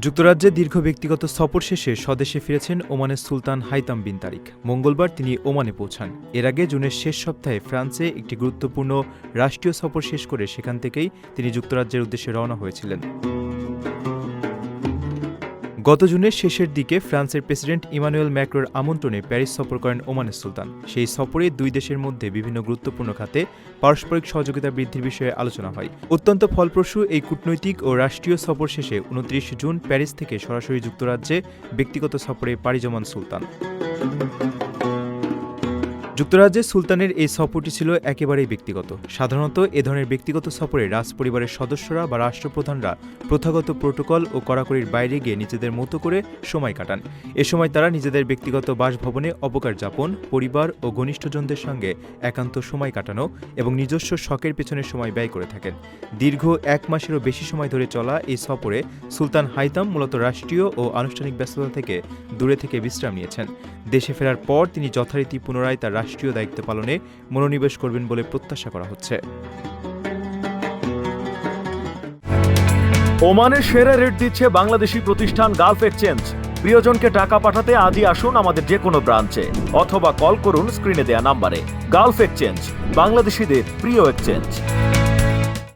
যুক্তরাজ্যে দীর্ঘ ব্যক্তিগত সফর শেষে স্বদেশে ফিরেছেন ওমানের সুলতান হাইতাম বিন তারিক। মঙ্গলবার তিনি ওমানে পৌঁছান। এর আগে জুনের শেষ সপ্তাহে ফ্রান্সে একটি গুরুত্বপূর্ণ রাষ্ট্রীয় সফর শেষ করে সেখান থেকেই তিনি যুক্তরাজ্যের উদ্দেশ্যে রওনা হয়েছিলেন। গত জুনের শেষের দিকে ফ্রান্সের প্রেসিডেন্ট ইমানুয়েল ম্যাক্রোর আমন্ত্রণে প্যারিস সফর করেন ওমানের সুলতান। সেই সফরে দুই দেশের মধ্যে বিভিন্ন গুরুত্বপূর্ণ খাতে পারস্পরিক সহযোগিতা বৃদ্ধির বিষয়ে আলোচনা হয়। অত্যন্ত ফলপ্রসূ এই কূটনৈতিক ও রাষ্ট্রীয় সফর শেষে ২৯ জুন প্যারিস থেকে সরাসরি যুক্তরাজ্যে ব্যক্তিগত সফরে পাড়ি জমান সুলতান। যুক্তরাজ্যে সুলতানের এই সফরটি ছিল একেবারেই ব্যক্তিগত। সাধারণত এ ধরনের ব্যক্তিগত সফরে রাজপরিবারের সদস্যরা বা রাষ্ট্রপ্রধানরা প্রথাগত প্রোটোকল ও কড়াকড়ির বাইরে গিয়ে নিজেদের মতো করে সময় কাটান। এ সময় তারা নিজেদের ব্যক্তিগত বাসভবনে অবকাশ যাপন, পরিবার ও ঘনিষ্ঠজনদের সঙ্গে একান্ত সময় কাটানো এবং নিজস্ব শখের পেছনে সময় ব্যয় করে থাকেন। দীর্ঘ ১ মাসেরও বেশি সময় ধরে চলা এই সফরে সুলতান হাইতাম মূলত রাষ্ট্রীয় ও আনুষ্ঠানিক ব্যস্ততা থেকে দূরে থেকে বিশ্রাম নিয়েছেন। দেশে ফেরার পর তিনি যথারীতি পুনরায় তার রাষ্ট্রীয় দায়িত্ব পালনে মনোনিবেশ করবেন বলে প্রত্যাশা করা হচ্ছে। ওমানের সেরা রেট দিচ্ছে বাংলাদেশি প্রতিষ্ঠান গালফ এক্সচেঞ্জ। প্রিয়জনকে টাকা পাঠাতে আজই আসুন আমাদের যে কোনো ব্রাঞ্চে অথবা কল করুন স্ক্রিনে দেয়া নাম্বারে। গালফ এক্সচেঞ্জ, বাংলাদেশিদের প্রিয় এক্সচেঞ্জ।